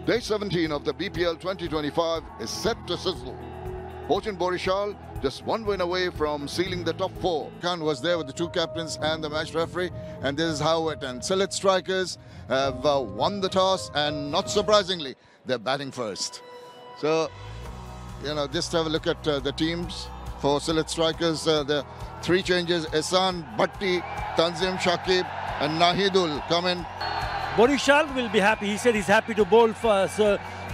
Day 17 of the BPL 2025 is set to sizzle. Fortune Borishal just one win away from sealing the top four. Khan was there with the two captains and the match referee, and this is how it ends. Sylhet Strikers have won the toss, and not surprisingly, they're batting first. So, just have a look at the teams for Sylhet Strikers. The three changes: Ehsan, Bhatti, Tanzim Shakib, and Nahidul come in. Borishal will be happy. He said he's happy to bowl for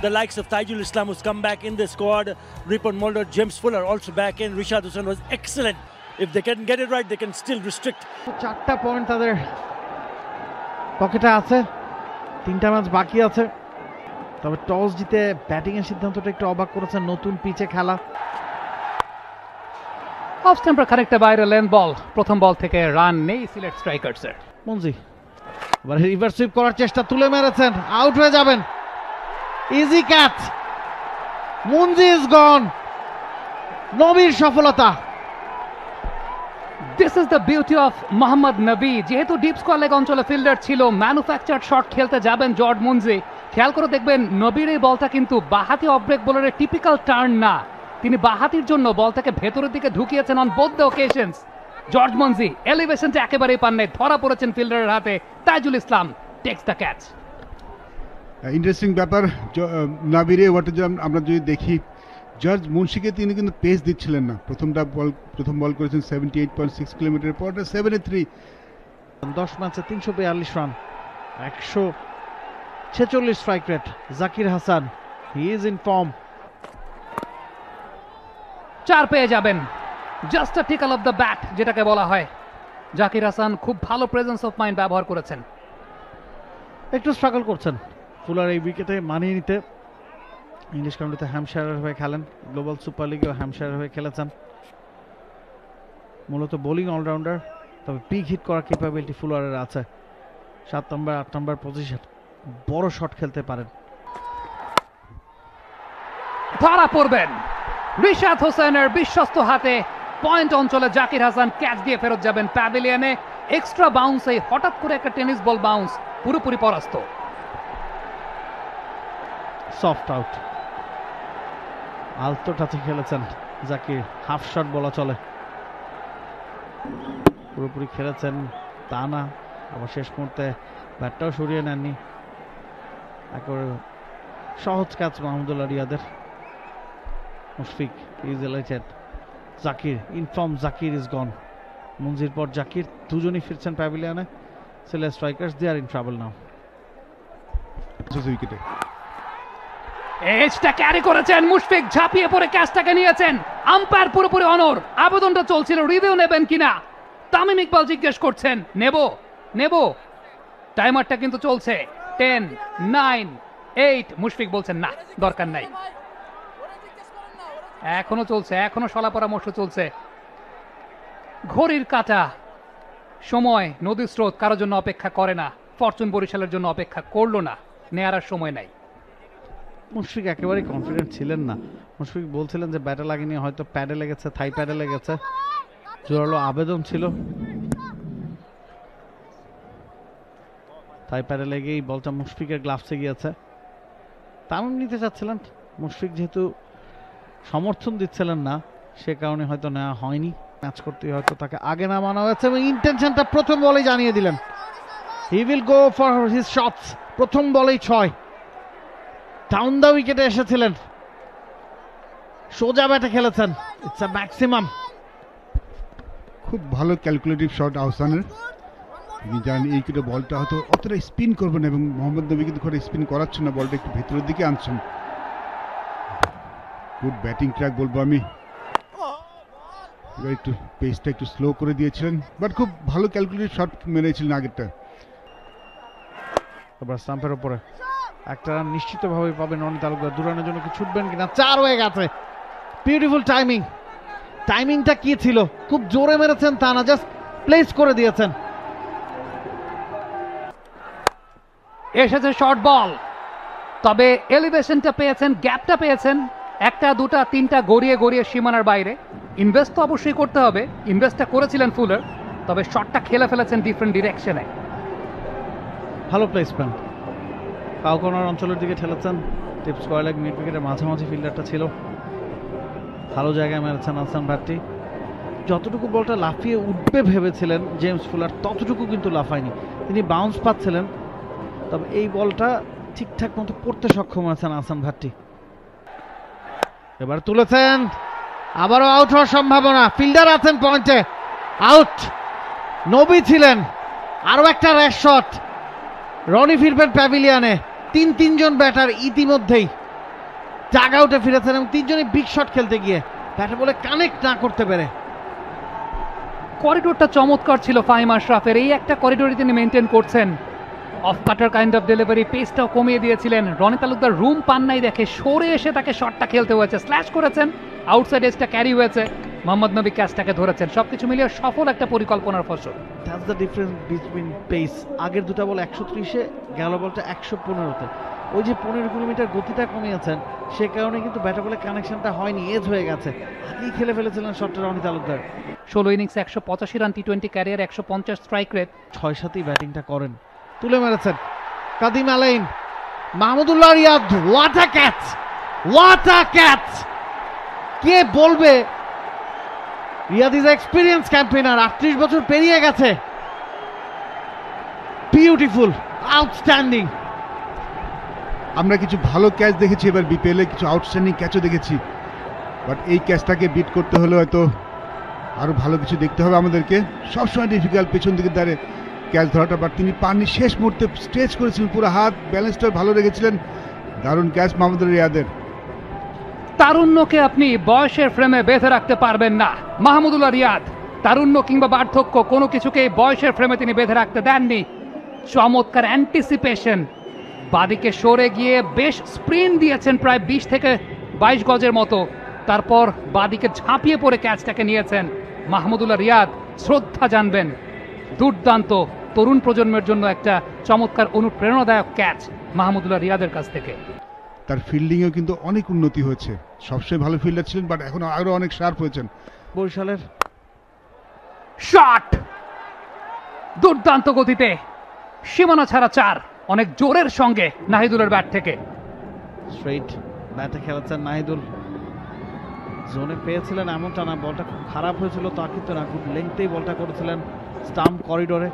the likes of Taijul Islam, who's come back in the squad. Ripon Mulder, James Fuller also back in. Rishad Hussain was excellent. If they can get it right, they can still restrict. 4টা point তাদের পকেটে আছে, 3টা match বাকি আছে। তবে toss জিতে batting এর সিদ্ধান্তটা একটু অবাক করেছে, নতুন পিচে খেলা। অফ স্টাম্পার খানিকটা বাইরে লেন বল, প্রথম বল থেকে রান নেই সিলেট স্ট্রাইকার্সের। মুনজি এবার রিভার্স সুইপ করার চেষ্টা, তুলে মেরেছেন, আউট হয়ে যাবেন। Easy catch, Munsey is gone. নবীর সফলতা। This is the beauty of Mohammad Nabi. যেহেতু ডিপ স্কোয়ার লেগ অঞ্চলে ফিল্ডার ছিল, ম্যানুফ্যাকচার্ড শট খেলতে যাবেন জর্জ মুনজি। খেয়াল করে দেখবেন নবীর এই বলটা কিন্তু বাহাতি অফ ব্রেক বোলারের টিপিক্যাল টার্ন না। তিনি বাহাতির জন্য বলটাকে ভেতরের দিকে ঢুকিয়েছেন on both the occasions. George Munsey এলিভেশনটা একেবারেই পান নাই, ধরা পড়েছেন ফিল্ডারের হাতে। Taijul Islam takes the catch. Interesting ব্যাপার, নাবিরে ওয়াটার আমরা যদি দেখি, জর্জ মুন্সিকে তিনি কিন্তু পেস দিচ্ছিলেন না। প্রথম বল করেছেন 78.6 কিলোমিটার পর 73। 10 ম্যাচে 342 run, 146 strike rate. Zakir Hasan, he is in form. 4 পেয়ে যাবেন, just a tickle of the bat যেটাকে বলা হয়। জাকির হাসান খুব ভালো প্রেজেন্স অফ মাইন্ড ব্যবহার করেছেন। একটু স্ট্রাগল করছেন ফুলার এই উইকেটে মানিয়ে নিতে। ইংলিশ কাউন্টিতে হ্যাম্পশায়ারের হয়ে খেলেন, গ্লোবাল সুপার লিগেও হ্যাম্পশায়ারের হয়ে খেলেছেন। মূলত বোলিং অলরাউন্ডার, তবে পিক হিট করার ক্যাপাবিলিটি ফুলারের আছে। 7 নম্বর 8 নম্বর পজিশন, বড় শট খেলতে পারেন। ধরা পড়বেন রিশাদ হোসেনের বিশ্বস্ত হাতে। পয়েন্ট অঞ্চলে জাকির হাসান ক্যাচ দিয়ে ফেরত যাবেন প্যাভিলিয়নে। এক্সট্রা বাউন্সে হঠাৎ করে একটা টেনিস বল বাউন্স, পুরোপুরি পরাস্ত। সফট আউট, আলতো টাচে খেলেছেন জাকির, হাফ শট বলা চলে। পুরোপুরি খেলেছেন তা না, আবার শেষ মুহূর্তে ব্যাটটাও সরিয়ে নেননি। একেবারে সহজ ক্যাচ মাহমুদুল্লাহ রিয়াদের। Mushfiq is elated. Zakir in form, Zakir is gone. মুনজির পর জাকির, দুজনই ফিরছেন প্যাভিলিয়নে। Sylhet strikers they are in trouble now. উইকেটে এজটা ক্যারি করেছেন মুশফিক, ঝাঁপিয়ে পড়ে ক্যাচটাকে নিয়েছেন। আম্পায়ার পুরোপুরি অনর। আবেদনটা চলছিল রিভিউ নেবেন কিনা, তামিম ইকবাল জিজ্ঞেস করছেন। নেব। টাইমারটা কিন্তু চলছে। 10, 9, 8। মুশফিক বলছেন না, দরকার নাই। এখনো চলছে, এখনো সলা পরামর্শ চলছে। ঘড়ির কাঁটা, সময়, নদীর স্রোত কারোর জন্য অপেক্ষা করে না। ফরচুন বরিশালের জন্য অপেক্ষা করলো না, নেয়ার আর সময় নাই। মুশফিক একেবারেই কনফিডেন্ট ছিলেন না। মুশফিক বলছিলেন যে ব্যাটে লাগেনি, হয়তো প্যাডে লেগেছে, থাই প্যাডে লেগেছে। জোরালো আবেদন ছিল, থাই প্যাডে লেগেই বলটা মুশফিকের গ্লাভসে গিয়েছে। তামিম নিতে চাচ্ছিলেন, মুশফিক যেহেতু সমর্থন দিচ্ছিলেন না, সে কারণে হয়তো নেওয়া হয়নি। ম্যাচ করতে হয়তো তাকে আগে নামানো হয়েছে, এবং ইন্টেনশনটা প্রথম বলেই জানিয়ে দিলেন। He will go for his shots. প্রথম বলেই 6। ডাউন দ্য উইকেটে এসেছিলেন, সোজা ব্যাটে খেলেছেন। It's a maximum. খুব ভালো ক্যালকুলেটিভ শট আহসানের। তিনি জানেন এই উইকেটে বলটা হয়তো অতটা স্পিন করবেন, এবং মোহাম্মদ নবী কিন্তু ঘরে স্পিন করাচ্ছেন না, বলটা একটু ভেতরের দিকে আনছেন। গুড ব্যাটিং ট্র্যাক বলবো আমি। এবার একটু পেসটা একটু স্লো করে দিয়েছিলেন, বাট খুব ভালো ক্যালকুলেটিভ শট মেরেছিলেন আগেরটা। এবার স্টাম্পের উপরে একটা রান নিশ্চিতভাবে পাবেন অনিল তালুকদার। 2 রানের জন্য কি ছুটবেন কিনা? 4 হয়ে গেছে। Beautiful timing. টাইমিংটা কি ছিল? খুব জোরে মেরেছেন তা না, জাস্ট প্লেস করে দিয়েছেন। এসেছে শর্ট বল, তবে এলিভেশনটা পেয়েছেন, গ্যাপটা পেয়েছেন। 1টা 2টা 3টা গড়িয়ে সীমানার বাইরে। ইনভেস্ট তো অবশ্যই করতে হবে, ইনভেস্টটা করেছিলেন ফুলার, তবে শটটা খেলে ফেলেছেন ডিফারেন্ট ডিরেকশনে। ভালো প্লেসমেন্ট। কাউকোনার অঞ্চলের দিকে ঠেলেছেন। টিপ স্কয়ার লেগ মিড উইকেটের মাঝামাঝি ফিল্ডারটা ছিল, ভালো জায়গায় মেরেছেন আহসান ভাট্টি। যতটুকু বলটা লাফিয়ে উঠবে ভেবেছিলেন জেমস ফুলার, ততটুকু কিন্তু লাফায়নি, তিনি বাউন্স পাচ্ছিলেন, তবে এই বলটা ঠিকঠাক মতো পড়তে সক্ষম হয়েছেন আহসান ভাট্টি। এবার তুলেছেন, আবারও আউট হওয়ার সম্ভাবনা, ফিল্ডার আছেন পয়েন্টে, আউট। নবী ছিলেন, আরও একটা র্যাশ শট, রনি ফিরবেন প্যাভিলিয়ানে। তিনজন ব্যাটার ইতিমধ্যেই ডাগ আউটে ফিরেছেন এবং তিনজনই বিগ শট খেলতে গিয়ে ব্যাটে বলে কানেক্ট না করতে পেরে। করিডোরটা চমৎকার ছিল ফাহিম আশরাফের, এই একটা করিডোরই তিনি মেনটেন করছেন। Off cutter kind of delivery, পেসটাও কমিয়ে দিয়েছিলেন। রনি তালুকদার রুম পান নাই দেখে সরে এসে তাকে শটটা খেলতে হয়েছে, স্ল্যাশ করেছেন, আউটসাইড এজটা ক্যারি হয়েছে, মোহাম্মদ নবী ক্যাচটাকে ধরেছেন। সবকিছু মিলিয়ে সফল একটা পরিকল্পনার ফসল। That's the difference between pace. আগের দুটা বল 130-এ, গেল বলটা 115-তে। ওই যে 15 কিলোমিটার গতিটা কমিয়েছেন, সে কারণে কিন্তু ব্যাটে বলে কানেকশনটা হয়নি, এজ হয়ে গেছে। আগেই খেলে ফেলেছিলেন শটটা রনি তালুকদার। 16 ইনিংসে 185 রান, টি-20 ক্যারিয়ার, 150 স্ট্রাইক রেট। 6-7 ব্যাটিংটা করেন, তুলে মেরেছেন Kadeem Alleyne. Mahmudullah Riyad, what a catch, what a catch! কে বলবে রিয়াদ ইজ এক্সপিরিয়েন্স ক্যাম্পেইনার, 38 বছর পেরিয়ে গেছে। Beautiful, outstanding. আমরা কিছু ভালো ক্যাচ দেখেছি এবার বিপিএল এ, কিছু আউটস্ট্যান্ডিং ক্যাচও দেখেছি, বাট এই ক্যাচটাকে বিট করতে হলে হয়তো আরো ভালো কিছু দেখতে হবে আমাদেরকে। সবসময় ডিফিকাল্ট পেছন দিকে দাঁড়িয়ে ক্যাচ ধরাটা, বাট তিনি পাননি, শেষ মুহূর্তে স্ট্রেচ করেছিলেন, পুরো হাত ব্যালেন্সটা ভালো রেখেছিলেন। দারুণ ক্যাচ মাহমুদুল্লাহ রিয়াদের। তারুণ্যকে আপনি বয়সের ফ্রেমে বেঁধে রাখতে পারবেন না। মাহমুদুল্লাহ রিয়াদ তারুণ্য কিংবা বার্ধক্য কোনো কিছুকে বয়সের ফ্রেমে তিনি বেঁধে রাখতে দেননি। চমৎকার অ্যান্টিসিপেশন, বাদিকে সরে গিয়ে বেশ স্প্রিন্ট দিয়েছেন প্রায় 20 থেকে 22 গজের মতো, তারপর বাদিকে ঝাঁপিয়ে পড়ে ক্যাচটাকে নিয়েছেন। মাহমুদুল্লাহ রিয়াদ শ্রদ্ধা জানবেন, দুর্দান্ত, তরুণ প্রজন্মের জন্য একটা চমৎকার অনুপ্রেরণাদায়ক ক্যাচ মাহমুদুল্লাহ রিয়াদের কাছ থেকে। তার ফিল্ডিংয়েও কিন্তু অনেক উন্নতি হয়েছে, সবসময় ভালো ফিল্ডার ছিলেন, বাট এখন আরো অনেক শার্প হয়েছেন। বরিশালের শট, দুর্দান্ত গতিতে, সীমানা ছাড়া 4, অনেক জোরের সঙ্গে নাহিদুলের ব্যাট থেকে। স্ট্রেইট ব্যাটে খেলেছেন নাহিদুল, জোনে পেয়েছিলেন এমনটা না, বলটা খুব খারাপ হয়েছিল তা কিন্তু না, খুব লেংথেই বলটা করেছিলেন স্টাম্প করিডোরে।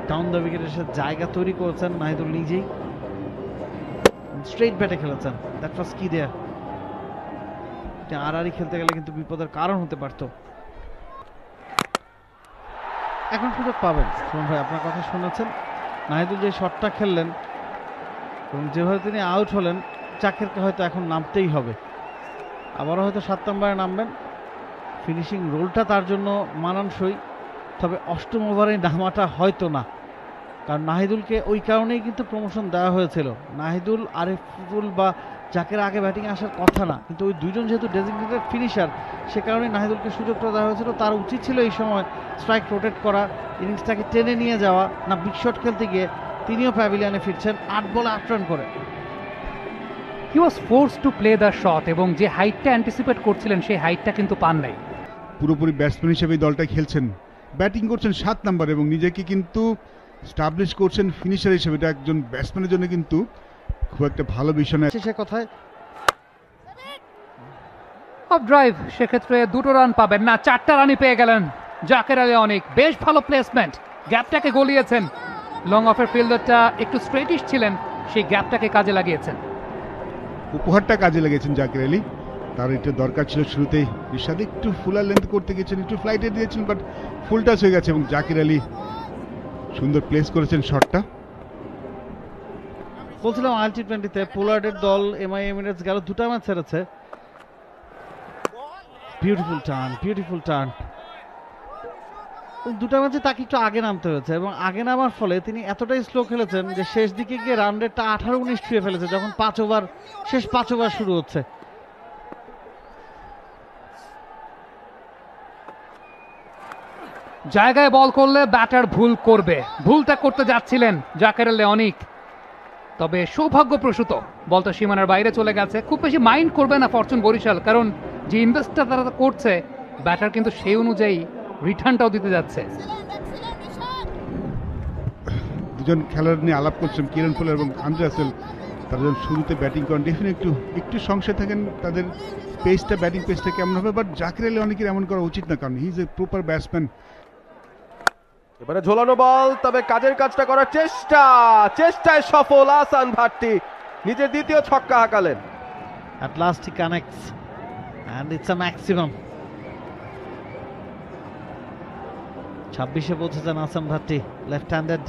ডাউন দ্য উইকেটে এসে জায়গা তৈরি করেছেন নাহিদুল নিজেই, স্ট্রেইট ব্যাটে খেলেছেন। দ্যাট ওয়াজ কি দেয়ার। আড়াআড়ি খেলতে গেলে কিন্তু বিপদের কারণ হতে পারত। এখন সুযোগ পাবেন সুমন ভাই, আপনার কথা শুনেছেন, নাহিদুল যে শটটা খেললেন এবং যেভাবে তিনি আউট হলেন, চাকেরকে হয়তো এখন নামতেই হবে, আবারও হয়তো 7 নম্বরে নামবেন। ফিনিশিং রোলটা তার জন্য মানানসই, তবে 8ম ওভারে নামাটা হয়তো না, কারণ নাহিদুলকে ওই কারণেই কিন্তু প্রমোশন দেওয়া হয়েছিল। নাহিদুল, আরিফুল বা জাকের আগে ব্যাটিং আসার কথা না, কিন্তু ওই দুজন যেহেতু ডেজিগনেটেড ফিনিশার, সে কারণে নাহিদুলকে সুযোগটা দেওয়া হয়েছিল। তার উচিত ছিল এই সময় স্ট্রাইক রোটেট করা, ইনিংসটাকে টেনে নিয়ে যাওয়া, না বিগ শট খেলতে গিয়ে তিনিও প্যাভিলিয়নে ফিরছেন 8 বলে 8 রান করে। He was forced to play the shot, এবং যে হাইটটা অ্যান্টিসিপেট করছিলেন সেই হাইটটা কিন্তু পান নাই। পুরোপুরি ব্যাটসম্যান হিসেবে এই দলটা খেলছেন, ব্যাটিং করছেন 7 নম্বর এবং নিজেকে কিন্তু স্টাবলিশ করছেন ফিনিশার হিসেবে। এটা একজন ব্যাটসম্যানের জন্য কিন্তু খুব একটা ভালো বিষয় নয়। সে কথায় অফ ড্রাইভ, সেক্ষেত্রে 2 রান পাবেন না, 4টা রানই পেয়ে গেলেন জাকের আলী অনেক। বেশ ভালো প্লেসমেন্ট, গ্যাপটাকে গলিয়েছেন। লং অফের ফিল্ডারটা একটু স্ট্রেটিশ ছিলেন, সেই গ্যাপটাকে কাজে লাগিয়েছেন, উপহারটা কাজে লেগেছেন জাকির আলী। তার এটা দরকার ছিল শুরুতেই, ইরশাদ একটু ফুলার লেন্থ করতে গেছেন, একটু ফ্লাইটে দিয়েছিলেন, বাট ফুল টাচ হয়ে গেছে এবং জাকির আলী সুন্দর প্লেস করেছেন শটটা। বলছিলাম আলটি-20-তে পোলার্ডের দল এমআই এমিরেটস গেল 2টা ম্যাচ হেরেছে। Beautiful turn, beautiful turn. 2টা ম্যাচে তাকে একটু আগে নামতে হয়েছে এবং আগে নামার ফলে তিনি এতটাই স্লো খেলেছেন যে শেষ দিকে গিয়ে রান রেটটা 18-19 ছুঁয়ে ফেলেছে, যখন 5 ওভার, শেষ 5 ওভার শুরু হচ্ছে। জায়গায় বল করলে ব্যাটার ভুল করবে, ভুলটা করতে যাচ্ছিলেন জাকের আলী অনেক, তবে সৌভাগ্যপ্রসূত বলটা সীমানার বাইরে চলে গেছে। খুব বেশি মাইন্ড করবে না ফরচুন বরিশাল, কারণ যে ইনভেস্টটা তারা করছে, ব্যাটার কিন্তু সেই অনুযায়ী রিটার্নটাও দিতে যাচ্ছে। দুজন খেলোয়াড় নিয়ে আলাপ করছিলাম, কিরণ পোলার এবং আন্দ্রে রাসেল। তারা যখন শুরুতে ব্যাটিং করেন ডেফিনেটলি একটু সংশয় থাকেন তাদের পেসটা, ব্যাটিং পেসটা কেমন হবে, বাট জাকির আলী অনেকের এমন করা উচিত না, কারণ he is a proper batsman. এবারে ঝোলানো বল, তবে কাজের কাজটা করার চেষ্টায় সফল আহসান ভাট্টি, নিজের দ্বিতীয় ছক্কা হাঁকালেন। At last he connects and it's a maximum. 26-এ পৌঁছেছেন আহসান ভাট্টি, লেফট হ্যান্ডেড।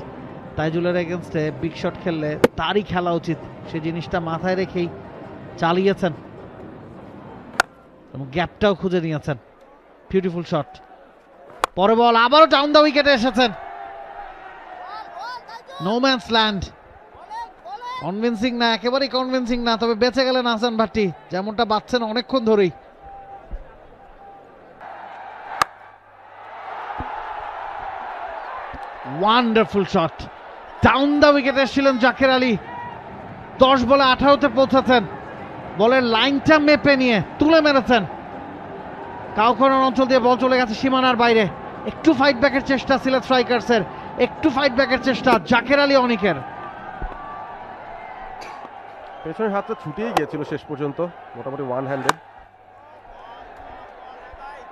তাইজুলের এগেনস্টে বিগ শট খেললে তারই খেলা উচিত, সেই জিনিসটা মাথায় রেখেই চালিয়েছেন এবং গ্যাপটাও খুঁজে নিয়েছেন। Beautiful shot. পরে বল আবারও ডাউন দ্য উইকেটে এসেছেন। No man's land. কনভিন্সিং না, একেবারেই কনভিন্সিং না, তবে বেঁচে গেলেন আহসান ভাট্টি, যেমনটা বাঁচছেন অনেকক্ষণ ধরেই। Wonderful shot. ডাউন দ্য উইকেটে এসেছিলেন জাকির আলী, 10 বলে 18তে পৌঁছেছেন। বলের লাইনটা মেপে নিয়ে তুলে মেরেছেন। কাউকর্নার অঞ্চল দিয়ে বল চলে গেছে সীমানার বাইরে। একটু ফাইট ব্যাকের চেষ্টা সিলেট স্ট্রাইকার্সের, একটু ফাইট ব্যাকের চেষ্টা জাকির আলী অনিকের। পেছনের হাতটা ছুটিয়ে গিয়েছিল শেষ পর্যন্ত, মোটামুটি ওয়ান হ্যান্ডেড।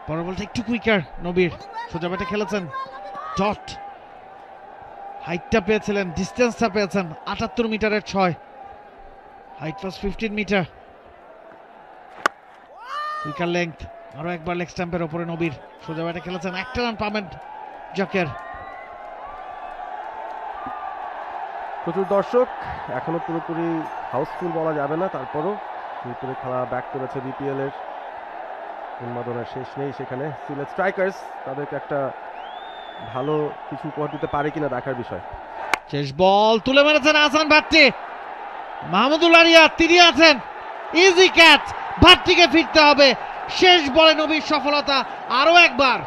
পরের বলটা একটু কুইকার নবীর, সোজা ব্যাটে খেলেছেন। ডট হাইটটা পেয়েছিলেন, ডিস্টেন্সটা পেয়েছেন 78 মিটারের 6, হাইট ওয়াজ 15 মিটার। কুইকার লেংথ, আরো একবার লেগ স্ট্যাম্পের উপরে নবীর, সোজা ব্যাটে খেলেছেন। একটা রান পাবেন জাকের। প্রচুর দর্শক, এখনো পুরোপুরি হাউসফুল বলা যাবে না, তারপরও মিরপুরে খেলা ব্যাক করেছে বিপিএল এর, উন্মাদনের শেষ নেই সেখানে। সিলেট স্ট্রাইকার্স তাদেরকে একটা ভালো কিছু উপহার দিতে পারে কিনা দেখার বিষয়। শেষ বল তুলে মেরেছেন আহসান ভাট্টি। মাহমুদুল আরিয়া তিনি আছেন, ইজি ক্যাচ। ভাট্টিকে ফিরতে হবে। শেষ বলে নবীর সফলতা আরো একবার।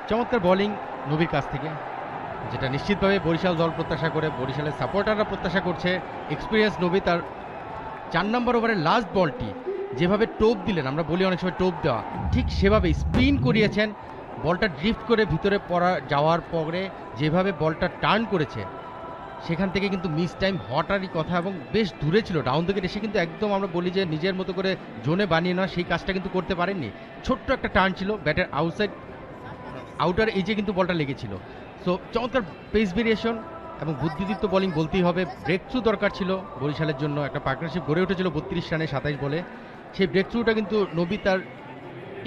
চমৎকার বোলিং নবীর কাছ থেকে, যেটা নিশ্চিতভাবে বরিশাল দল প্রত্যাশা করে, বরিশালের সাপোর্টাররা প্রত্যাশা করছে। এক্সপিরিয়েন্স নবী তার 4 নম্বর ওভারের লাস্ট বলটি যেভাবে টোপ দিলেন, আমরা বলি অনেক সময় টোপ দেওয়া, ঠিক সেভাবে স্পিন করিয়েছেন। বলটা ড্রিফট করে ভিতরে যাওয়ার পরে যেভাবে বলটা টার্ন করেছে, সেখান থেকে কিন্তু মিস টাইম হওয়াটারই কথা, এবং বেশ দূরে ছিল ডাউন উইকেট এসে, কিন্তু একদম আমরা বলি যে নিজের মতো করে জোনে বানিয়ে নেওয়া, সেই কাজটা কিন্তু করতে পারেননি। ছোট্ট একটা টার্ন ছিল, ব্যাটের আউটার এজে কিন্তু বলটা লেগেছিল। সো চমৎকার পেস ভেরিয়েশন এবং বুদ্ধিদীপ্ত বোলিং বলতেই হবে। ব্রেক থ্রু দরকার ছিল বরিশালের জন্য, একটা পার্টনারশিপ গড়ে উঠেছিল 32 রানে 27 বলে। সেই ব্রেক থ্রুটা কিন্তু নবী তার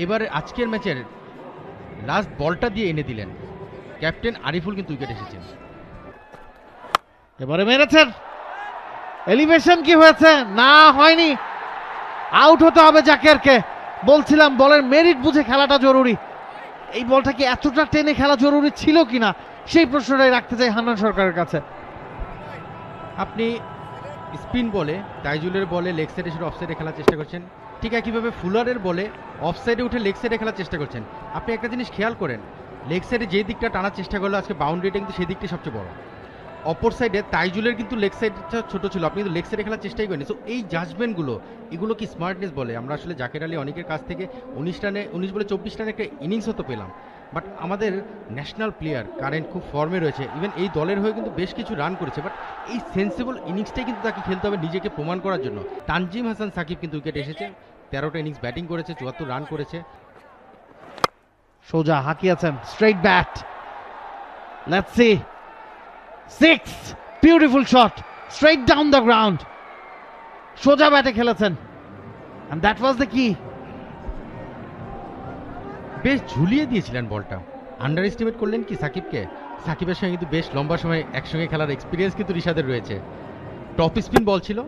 এবারে আজকের ম্যাচের লাস্ট বলটা দিয়ে এনে দিলেন। ক্যাপ্টেন আরিফুল কিন্তু উইকেট এসেছেন। এবারে মেরেছেন। এলিভেশন কি হয়েছে? না, হয়নি। আউট হতে হবে জাকেরকে। বলছিলাম বলের মেরিট বুঝে খেলাটা জরুরি। এই বলটা কি এতটা টেনে খেলা জরুরি ছিল কিনা, সেই প্রশ্নটাই রাখতে চাই হান্নান সরকারের কাছে। আপনি স্পিন বলে, তাইজুলের বলে লেগ সাইডে সেটা অফ সাইডে খেলার চেষ্টা করছেন, ঠিক একইভাবে ফুলারের বলে অফ সাইডে উঠে লেগ সাইডে খেলার চেষ্টা করছেন। আপনি একটা জিনিস খেয়াল করেন, লেগ সাইডে যে দিকটা টানার চেষ্টা করলো আজকে বাউন্ডারিটা কিন্তু সেই দিকটা সবচেয়ে বড়। অপর সাইডে তাইজুলের কিন্তু লেগ সাইডটা ছোট ছিল, আপনি কিন্তু লেগ সাইডে খেলার চেষ্টাই করেন। সো এই জাজমেন্টগুলো, এগুলো কি স্মার্টনেস বলে? আমরা আসলে জাকের আলী অনেকের কাছ থেকে 19 বলে 24 রানে একটা ইনিংস হতে পেলাম, বাট আমাদের ন্যাশনাল প্লেয়ার কারেন্ট খুব ফর্মে রয়েছে, ইভেন এই দলের হয়ে কিন্তু বেশ কিছু রান করেছে, বাট এই সেন্সিবল ইনিংসটাই কিন্তু তাকে খেলতে হবে নিজেকে প্রমাণ করার জন্য। তানজিম হাসান সাকিব কিন্তু উইকেট এসেছে, 13টা ইনিংস ব্যাটিং করেছে, 74 রান করেছে। সোজা হাঁকিয়েছেন, straight bat. Let's see. 6, beautiful shot, straight down the ground. সোজা ব্যাটে খেলেছেন, and that was the key. বেশ ঝুলিয়ে দিয়েছিলেন বলটা, আন্ডার এস্টিমেট করলেন কি সাকিবকে? সাকিবের সঙ্গে কিন্তু বেশ লম্বা সময় একসঙ্গে খেলার এক্সপিরিয়েন্স কিন্তু রিশাদের রয়েছে। টপ স্পিন বল ছিল,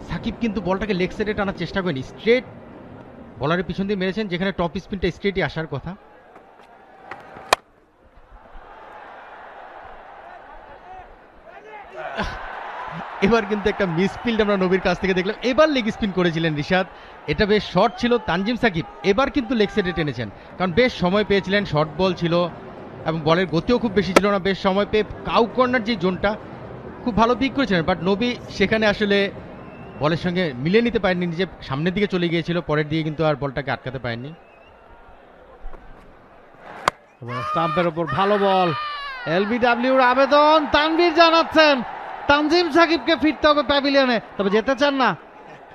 সাকিব কিন্তু বলটাকে লেগ সাইডে টানার চেষ্টা করেনি, স্ট্রেট বলারের পিছন দিয়ে মেরেছেন, যেখানে টপ স্পিনটা স্ট্রেটই আসার কথা। এবার কিন্তু একটা মিসফিল্ড আমরা নবীর কাছ থেকে দেখলাম। এবার লেগ স্পিন করেছিলেন রিশাদ, এটা বেশ শর্ট ছিল। তানজিম সাকিব এবার কিন্তু লেগ সাইডে টেনেছেন, কারণ বেশ সময় পেয়েছিলেন, শর্ট বল ছিল এবং বলের গতিও খুব বেশি ছিল না। বেশ সময় পেয়ে কাউ কর্নার যে জোনটা খুব ভালো পিক করেছিলেন, বাট নবী সেখানে আসলে বলের সঙ্গে মিলিয়ে নিতে পারেননি, নিজে সামনের দিকে চলে গিয়েছিল, পরের দিকে কিন্তু আর বলটাকে আটকাতে পারেননি। স্টাম্পের ওপর ভালো বল, এলবিডব্লিউর আবেদন, তানভীর জানাচ্ছেন তানজিম সাকিবকে ফিরতে হবে প্যাভিলিয়নে, তবে যেতে চান না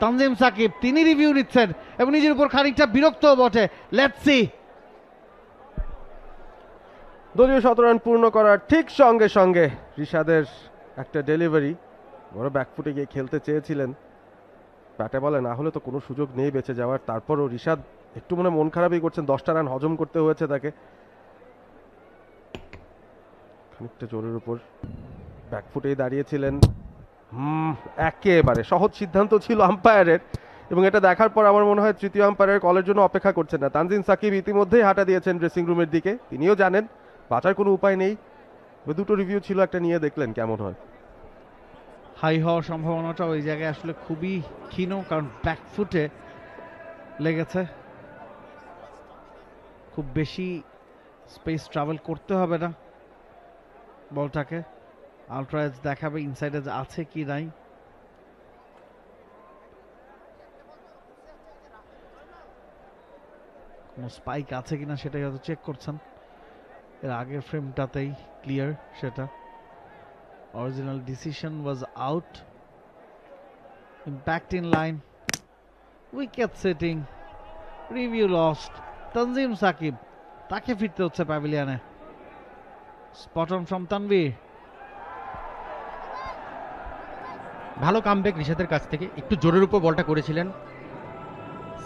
তানজিম সাকিব, তিনি রিভিউ নিচ্ছেন এবং নিজের উপর খানিকটা বিরক্ত বটে। Let's see. দলীয় 17 রান পূর্ণ করার ঠিক সঙ্গে সঙ্গে রিশাদের একটা ডেলিভারি, বড় ব্যাকফুটে গিয়ে খেলতে চেয়েছিলেন, ব্যাটে বলে না হলে তো কোনো সুযোগ নেই বেঁচে যাওয়ার। তারপরও রিশাদ একটু মন খারাপই করছেন, 10টা রান হজম করতে হয়েছে তাকে। খানিকটা জোরের উপর ব্যাকফুটেই দাঁড়িয়েছিলেন। একেবারে সহজ সিদ্ধান্ত ছিল আম্পায়ারের, এবং এটা দেখার পর আমার মনে হয় তৃতীয় আম্পায়ারের কলের জন্য অপেক্ষা করছেন না। তানজিম সাকিব ইতিমধ্যেই হাঁটা দিয়েছেন ড্রেসিং রুমের দিকে, তিনিও জানেন বাঁচার কোনো উপায় নেই। দুটো রিভিউ ছিল, একটা নিয়ে দেখলেন কেমন হয়। হাই হওয়ার সম্ভাবনাটা ওই জায়গায় আসলে খুবই ক্ষীণ, কারণ ব্যাকফুটে লেগেছে, খুব বেশি স্পেস ট্রাভেল করতে হবে না বলটাকে। আলট্রা এজ দেখাবে ইনসাইড এজ আছে কি নাই। কোনো স্পাইক আছে কিনা সেটাই হয়তো চেক করছেন, এর আগের ফ্রেমটাতেই ক্লিয়ার সেটা। Original decision was out, impact in line, wicket setting, review lost. Tanzim Sakib, তাকে ফিরতে হচ্ছে প্যাভিলিয়নে। Spot on from Tanvir. ভালো কামব্যাক রিশাদের কাছ থেকে, একটু জোরের উপর বলটা করেছিলেন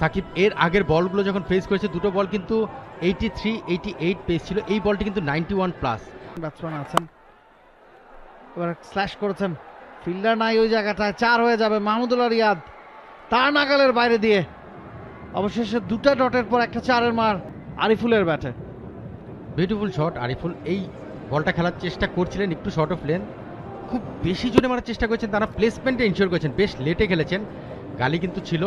সাকিব। এর আগের বলগুলো যখন ফেস করেছে দুটো বল কিন্তু 83, 88 পেস ছিল, এই বলটি কিন্তু 91 প্লাস। ব্যাটসম্যান আছেন, এবার স্ল্যাশ করেছেন, ফিল্ডার নাই ওই জায়গাটায়, 4 হয়ে যাবে। মাহমুদুল্লাহ রিয়াদ তার নাগালের বাইরে দিয়ে অবশেষে দুটা ডটের পর একটা 4-এর মার আরিফুলের ব্যাটে। Beautiful shot. আরিফুল এই বলটা খেলার চেষ্টা করছিলেন একটু শর্ট অফ লেন, খুব বেশি জোরে মারার চেষ্টা করেছেন, তারা প্লেসমেন্টে ইনশিওর করেছেন, বেশ লেটে খেলেছেন। গালি কিন্তু ছিল,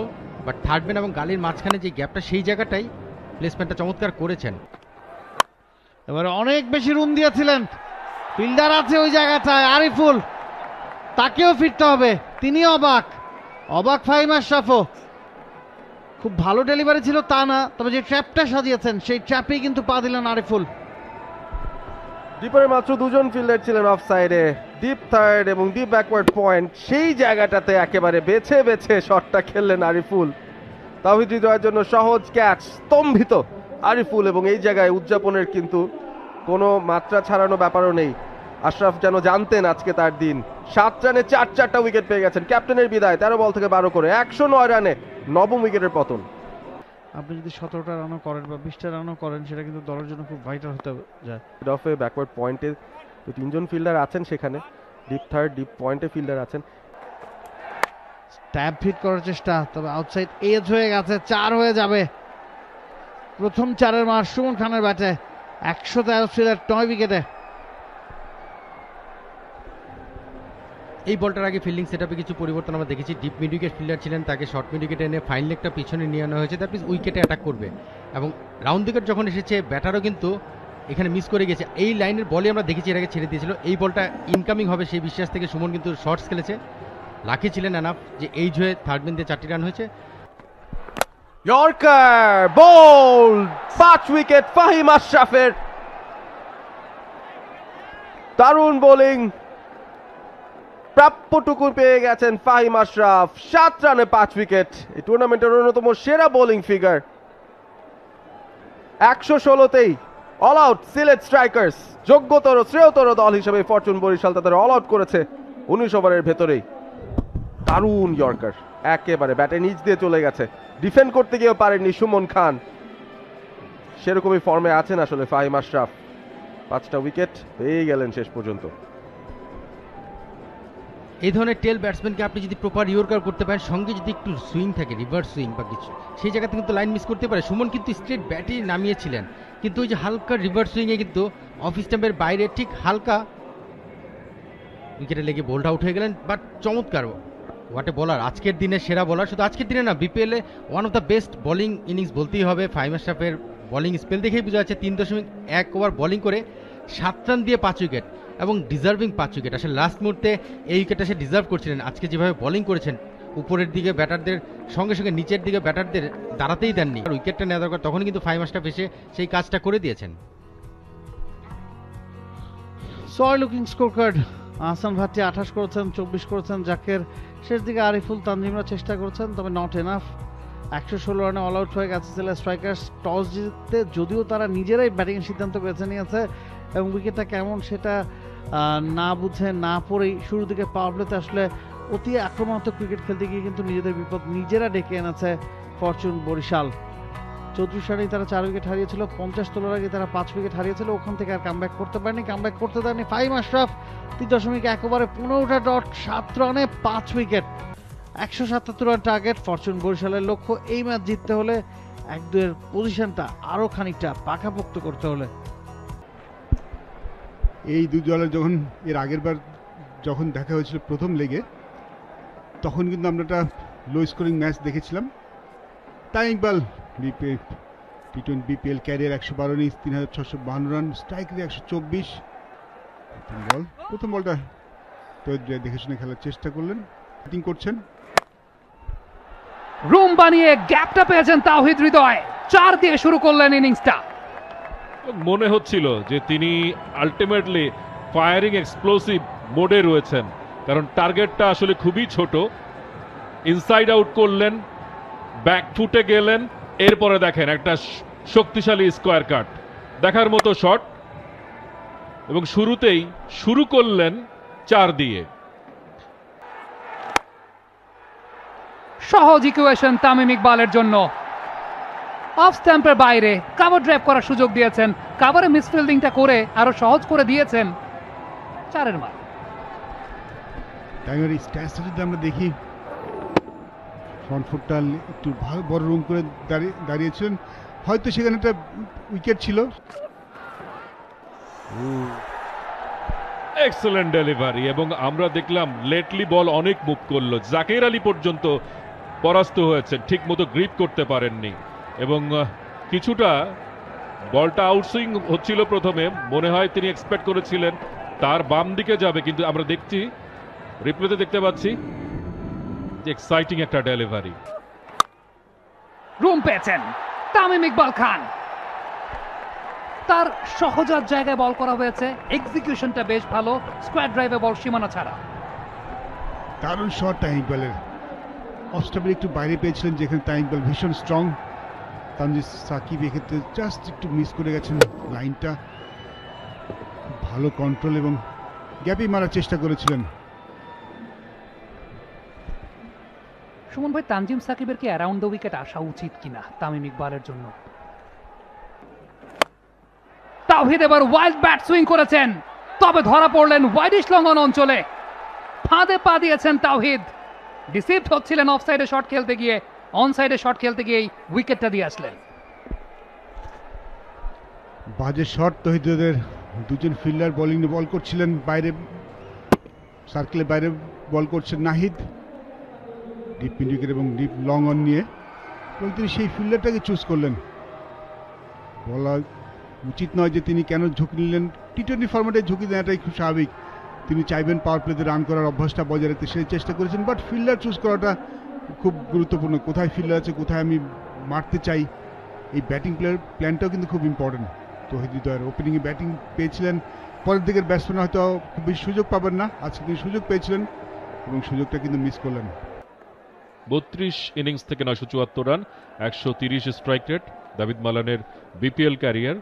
বাট থার্ড ম্যান এবং গালির মাঝখানে যে গ্যাপটা সেই জায়গাটাই প্লেসমেন্টটা চমৎকার করেছেন। এবারে অনেক বেশি রুম দিয়েছিলেন, ফিল্ডার আছে ওই জায়গাটায় আরিফুল, তাকেও ফিরতে হবে, তিনি অবাক ফাহিম আশরাফও। খুব ভালো ডেলিভারি ছিল তা না, তবে যে ট্র্যাপটা সাজিয়েছেন সেই ট্র্যাপেই কিন্তু পা দিলেন আরিফুল। ডিপারে মাত্র দুজন ফিল্ডার ছিলেন অফ সাইডে, ডিপ থার্ড এবং ডিপ ব্যাকওয়ার্ড পয়েন্ট, সেই জায়গাটাতে একেবারে বেছে বেছে শটটা খেললেন আরিফুল। তাওহিদ হৃদয়ের জন্য সহজ ক্যাচ, স্তম্ভিত আরিফুল, এবং এই জায়গায় উদযাপনের কিন্তু কোনো মাত্রা ছাড়ানো ব্যাপারও নেই। আশরাফ যেন জানতেন আজকে তার দিন। 7 রানে 4টা উইকেট পেয়ে গেছেন, ক্যাপ্টেনের বিদায় 13 বল থেকে 12 করে 109 রানে 9ম উইকেটের পতন। আপনি যদি 17টা রানও করেন বা 20টা রানও করেন, সেটা কিন্তু দলের জন্য খুব ভাইটাল হতে যায়। অফে ব্যাকওয়ার্ড পয়েন্টে তো 3জন ফিল্ডার আছেন সেখানে, ডিপ থার্ড ডিপ পয়েন্টে ফিল্ডার আছেন। ট্যাপ ফিট করার চেষ্টা, তবে আউটসাইড এজ হয়ে গেছে, 4 হয়ে যাবে। প্রথম 4-এর মার সুমন খানের ব্যাটে, 113 সিলেট 9 উইকেটে। এই বলটার আগে ফিল্ডিং সেটআপে কিছু পরিবর্তন আমরা দেখেছি। ডিপ মিড উইকেট ফিল্ডার ছিলেন, তাকে শর্ট মিড উইকেটে এনে ফাইন লেগটা পিছনে নিয়ে আনা হয়েছে, দ্যাট মিনস উইকেটে অ্যাটাক করবে। এবং রাউন্ড উইকেট যখন এসেছে ব্যাটারও কিন্তু এখানে মিস করে গেছে। এই লাইনের বলই আমরা দেখেছি এর আগে ছেড়ে দিয়েছিল, এই বলটা ইনকামিং হবে সেই বিশ্বাস থেকে সুমন কিন্তু শর্টস খেলেছে। লাকি ছিলেন এনাফ যে এই হয়ে থার্ড ম্যান দিয়ে 4টি রান হয়েছে। ইয়র্কার বল, 5 উইকেট ফাহিম আশরাফের, দারুণ বোলিং, প্রাপ্যটুকু পেয়ে গেছেন ফাহিম আশরাফ। 7 রানে 5 উইকেট, এই টুর্নামেন্টের অন্যতম সেরা বোলিং ফিগার। 116তেই অল আউট সিলেট স্ট্রাইকার্স, যোগ্যতর শ্রেয়তর দল হিসেবে ফরচুন বরিশাল তাদের অল আউট করেছে 19 ওভারের ভেতরেই। দারুণ ইয়র্কার, একেবারে ব্যাটে নিচ দিয়ে চলে গেছে, ডিফেন্ড করতে গিয়েও পারেননি সুমন খান। সেরকমই ফর্মে আছেন আসলে ফাহিম আশরাফ, 5টা উইকেট পেয়ে গেলেন শেষ পর্যন্ত। এই ধরনের টেল ব্যাটসম্যানকে আপনি যদি প্রপার ইয়র্কার করতে পারেন, সঙ্গে যদি একটু সুইং থাকে, রিভার্স সুইং বা কিছু, সেই জায়গাতে কিন্তু লাইন মিস করতে পারে। সুমন কিন্তু স্ট্রেট ব্যাটে নামিয়েছিলেন, কিন্তু ওই যে হালকা রিভার্স সুইংয়ে কিন্তু অফ স্ট্যাম্পের বাইরে ঠিক হালকা উইকেটে লেগে বোল্ড আউট হয়ে গেলেন। বাট চমৎকার ওয়াটে বলার, আজকের দিনের সেরা বলার, শুধু আজকের দিনে না, বিপিএলে one of the best bowling innings বলতেই হবে। ফাহিম আশরাফের বোলিং স্পেল দেখেই বোঝা যাচ্ছে, 3.1 ওভার বোলিং করে 7 রান দিয়ে 5 উইকেট এবং ডিজার্ভিং 5 উইকেট। আসলে লাস্ট মুহূর্তে এই উইকেটটা সে ডিজার্ভ করছিলেন। আজকে যেভাবে বোলিং করেছেন, উপরের দিকে ব্যাটারদের সঙ্গে সঙ্গে নিচের দিকে ব্যাটারদের দাঁড়াতেই দেননি। উইকেটটা নেওয়া দরকার, তখন কিন্তু ফাহিম আশরাফ এসে সেই কাজটা করে দিয়েছেন। সয় লুকিং স্কোর কার্ড। আহসান ভাটি 28 করেছেন, 24 করেছেন জাকের, শেষ দিকে আরিফুল তানজিমরা চেষ্টা করেছেন, তবে নট এনাফ। 116 রানে অল আউট হয়ে গেছে সিলেট স্ট্রাইকার্স। টস জিতে যদিও তারা নিজেরাই ব্যাটিংয়ের সিদ্ধান্ত বেছে নিয়েছে এবং উইকেটটা কেমন সেটা না বুঝে না পড়েই শুরু দিকে পাওয়ার প্লেতে আসলে অতি আক্রমণাত্মক ক্রিকেট খেলতে গিয়ে কিন্তু নিজেদের বিপদ নিজেরা ডেকে এনেছে ফরচুন বরিশাল। 34 রানেই তারা 4 উইকেট হারিয়েছিল, 50 তোলার আগে তারা 5 উইকেট হারিয়েছিল, ওখান থেকে আর কামব্যাক করতে পারেনি। কামব্যাক করতে দেয়নি ফাহিম আশরাফ, 3.1 ওভারে 15টা ডট, 7 রানে 5 উইকেট, 177 রান টার্গেট। ফরচুন বরিশালের লক্ষ্য এই ম্যাচ জিততে হলে 1-2 পজিশনটা আরও খানিকটা পাকাপোক্ত করতে হলে। এই দুই দলের যখন এর আগের বার যখন দেখা হয়েছিল প্রথম লেগে, তখন কিন্তু আমরা একটা লো স্কোরিং ম্যাচ দেখেছিলাম। তাই Iqbal T20 BPL career 112 innings, 3652 run, strike rate 124। প্রথম বলটা তৈরি দেখে শুনে খেলার চেষ্টা করলেন, ব্যাটিং করছেন। রুম বানিয়ে গ্যাপটা পেয়েছেন তাওহিদ হৃদয়, 4 দিয়ে শুরু করলেন ইনিংসটা। মনে হচ্ছিল যে তিনি আলটিমেটলি ফায়ারিং এক্সপ্লোসিভ মোডে রয়েছেন, কারণ টার্গেটটা আসলে খুবই ছোট। ইনসাইড আউট করলেন, ব্যাক ফুটে গেলেন, এরপরে দেখেন একটা শক্তিশালী স্কোয়ার কাট, দেখার মতো শট, এবং শুরুতেই শুরু করলেন 4 দিয়ে। সহজ ইকুয়েশন তামিম ইকবালের জন্য। অফ স্ট্যাম্পের বাইরে কাভার ড্রাইভ করার সুযোগ দিয়েছেন, কাভারে মিসফিল্ডিংটা করে আরো সহজ করে দিয়েছেন 4-এর মান। টাইমের স্ট্যাটসটা যদি আমরা দেখি, ফ্রন্ট ফুটটা একটু ভালো বড় রুম করে দাঁড়িয়েছিলেন, হয়তো সেখানে একটা উইকেট ছিল। এক্সেলেন্ট ডেলিভারি, এবং আমরা দেখলাম লেটলি বল অনেক মুভ করলো, জাকের আলী পর্যন্ত পরাস্ত হয়েছেন, ঠিক মতো গ্রিপ করতে পারেননি, এবং কিছুটা বলটা আউটসুইং হচ্ছিল প্রথমে, মনে হয় তিনি এক্সপেক্ট করেছিলেন তার বাম দিকে যাবে, কিন্তু আমরা দেখছি, রিপ্লেতে দেখতে পাচ্ছি যে এক্সাইটিং একটা ডেলিভারি। রুম পেয়েছেন তামিম ইকবাল খান, তার সহজাত জায়গায় বল করা হয়েছে, এক্সিকিউশনটা বেশ ভালো, স্কোয়ার ড্রাইভে বল সীমানা ছাড়া। দারুণ শট তামিম ইকবালের, অফ স্টাম্পের একটু বাইরে পেয়েছিলেন, যেখানে তামিম ইকবাল ভীষণ স্ট্রং। তানজিদ সাকিব এক্ষেত্রে জাস্ট একটু মিস করে গেছেন লাইনটা, ভালো কন্ট্রোল এবং গ্যাপই মারার চেষ্টা করেছিলেন। সুমন ভাই, তানজিম সাকিবের কি অ্যারাউন্ড দ্য উইকেট আসা উচিত কিনা তামিম ইকবালের জন্য? তাওহিদ এবার ওয়াইল্ড ব্যাট সুইং করেছেন, তবে ধরা পড়লেন ওয়াইডিশ লঙ্ঘন অঞ্চলে, ফাঁদে পা দিয়েছেন তাওহিদ। ডিসিভড হচ্ছিলেন অফ সাইডে শট খেলতে গিয়ে, অন সাইডে শট খেলতে গিয়ে উইকেটটা দিয়ে আসলেন। বাজে শট তহিদের, দুজন ফিল্ডার বোলিং বল করছিলেন, বাইরে সার্কেলের বাইরে বল করছেন নাহিদ, ডিপ মিড উইকেট এবং ডিপ লং অন নিয়ে, এবং তিনি সেই ফিল্ডারটাকে চুজ করলেন। বলা উচিত নয় যে তিনি কেন ঝুঁকি নিলেন, টি20 ফরম্যাটে ঝুঁকি দেওয়াটাই খুব স্বাভাবিক। তিনি চাইবেন পাওয়ার প্লেতে রান করার অভ্যাসটা বজায় রাখতে, সেই চেষ্টা করেছেন, বাট ফিল্ডার চুজ করাটা খুব গুরুত্বপূর্ণ। কোথায় ফিল্ডার আছে, কোথায় আমি মারতে চাই, এই ব্যাটিং প্ল্যানটাও কিন্তু খুব ইম্পর্টেন্ট। তৌহিদ হৃদয়ের ওপেনিংয়ে ব্যাটিং পেয়েছিলেন, পরের দিকের ব্যাটসম্যান হয়তো খুব বেশি সুযোগ পাবেন না, আজকে তিনি সুযোগ পেয়েছিলেন এবং সুযোগটা কিন্তু মিস করলেন। 32 ইনিংস থেকে 974 রান, 130 স্ট্রাইক রেট দাভিদ মালানের বিপিএল ক্যারিয়ার।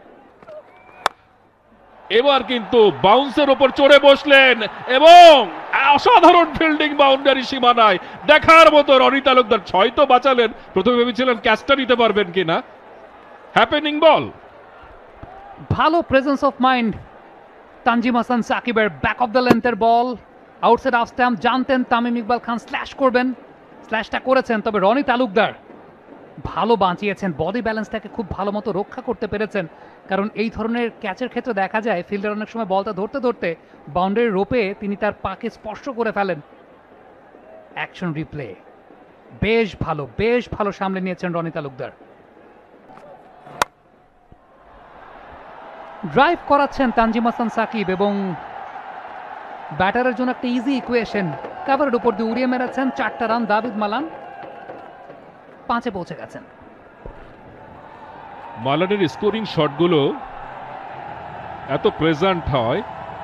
এবার কিন্তু বাউন্সের ওপর চড়ে বসলেন এবং অসাধারণ ফিল্ডিং, বাউন্ডারি সীমানায়, দেখার মতো। রনি তালুকদার 6 তো বাঁচালেন, প্রথমে ভেবেছিলেন ক্যাচটা নিতে পারবেন কিনা। হ্যাপেনিং বল, ভালো presence of mind Tanzim Hasan সাকিবের, ব্যাক অফ দ্য লেন্থের বল, আউটসাইড অফ স্ট্যাম্প, জানতেন তামিম ইকবাল খান স্ল্যাশ করবেন, স্ল্যাশটা করেছেন, তবে রনি তালুকদার ভালো বাঁচিয়েছেন, বডি ব্যালেন্সটাকে খুব ভালো মতো রক্ষা করতে পেরেছেন, কারণ এই ধরনের ক্যাচের ক্ষেত্রে দেখা যায় ফিল্ডার অনেক সময় বলটা ধরতে ধরতে বাউন্ডারি রোপে তিনি তার পাকে স্পর্শ করে ফেলেন। অ্যাকশন রিপ্লে বেশ ভালো সামলে নিয়েছেন রনি তালুকদার। ড্রাইভ করাচ্ছেন তানজিম হাসান সাকিব এবং ব্যাটারের জন্য একটা ইজি ইকুয়েশন, কাভারের উপর দিয়ে উড়িয়ে মেরেছেন 4টা রান। দাভিদ মালান 5-এ পৌঁছে গেছেন। মালানের স্কোরিং শটগুলো এত প্রেজেন্ট হয়,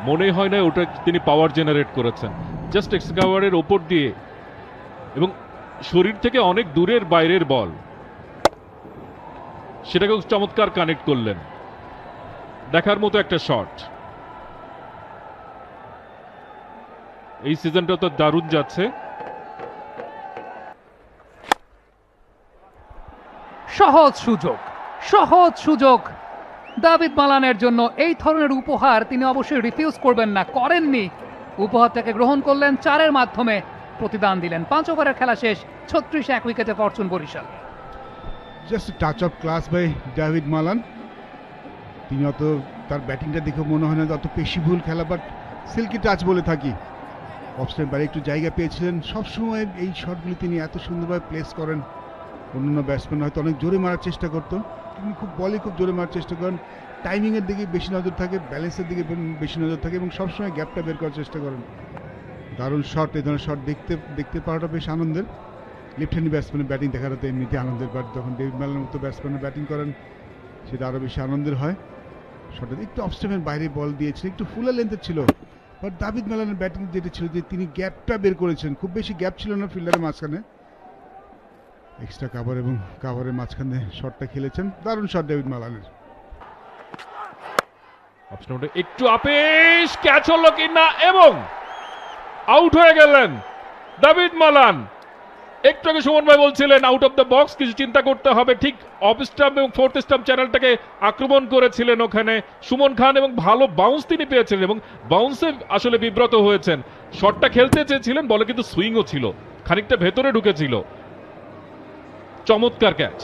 মনে হয় না ওটা তিনি পাওয়ার জেনারেট করেছেন, জাস্ট এক্সট্রা কাভারের ওপর দিয়ে এবং শরীর থেকে অনেক দূরের বাইরের বল, সেটাকে চমৎকার কানেক্ট করলেন। দেখার মতো একটা শট। এই সিজনটা তো দারুণ যাচ্ছে। সহজ সুযোগ দাভিদ মালানের জন্য। এই ধরনের উপহার তিনি অবশ্যই রিফিউজ করবেন না, করেননি। উপহারটাকে গ্রহণ করলেন, 4-এর মাধ্যমে প্রতিদান দিলেন। 5 ওভারের খেলা শেষ, 36 1 উইকেটে fortune Barishal. Just touch of class by David Malan. তিনি অত, তার ব্যাটিংটা দেখে মনে হয় না অত পেশিভুল খেলা, বাট সিল্কি টাচ বলে থাকি। অফ স্টাম্প বাইরে একটু জায়গা পেয়েছিলেন। সবসময় এই শটগুলি তিনি এত সুন্দরভাবে প্লেস করেন। অন্যান্য ব্যাটসম্যান হয়তো অনেক জোরে মারার চেষ্টা করতো, তিনি খুব জোরে মারার চেষ্টা করেন। টাইমিংয়ের দিকে বেশি নজর থাকে, ব্যালেন্সের দিকে বেশি নজর থাকে এবং সবসময় গ্যাপটা বের করার চেষ্টা করেন। দারুণ শট, এই ধরনের শট দেখতে পাওয়াটা বেশ আনন্দের। লেফট হ্যান্ড ব্যাটসম্যানের ব্যাটিং দেখাটা তো এমনিতে আনন্দের, বাট যখন ডেভিড মালানের মতো ব্যাটসম্যানের ব্যাটিং করেন সেটা আরও বেশি আনন্দের হয়। শটে একটু অফ স্টাম্পের বাইরে বল দিয়েছিলেন, একটু ফুলার লেন্থের ছিল, বাট দাভিদ মালানের ব্যাটিং যেটা ছিল যে তিনি গ্যাপটা বের করেছেন। খুব বেশি গ্যাপ ছিল না ফিল্ডারের মাঝখানে, এক্সট্রা কাভার এবং কাভারের মাঝখানে শটটা খেলেছেন। দারুণ শট ডেভিড মালানের। একটু আপেশ, ক্যাচ হলো কিনা এবং আউট হয়ে গেলেন দাভিদ মালান। একটু আগে সুমন ভাই বলছিলেন আউট অফ দ্য বক্স, কিছু চিন্তা করতে হবে। ঠিক অফ স্টাম্প এবং ফোর্থ স্টাম্প চ্যানেলটাকে আক্রমণ করেছিলেন ওখানে সুমন খান এবং ভালো বাউন্স তিনি পেয়েছিলেন এবং বাউন্সে আসলে বিব্রত হয়েছেন। শটটা খেলতে চেয়েছিলেন, বলে কিন্তু সুইংও ছিল, খানিকটা ভেতরে ঢুকেছিল। চমৎকার ক্যাচ।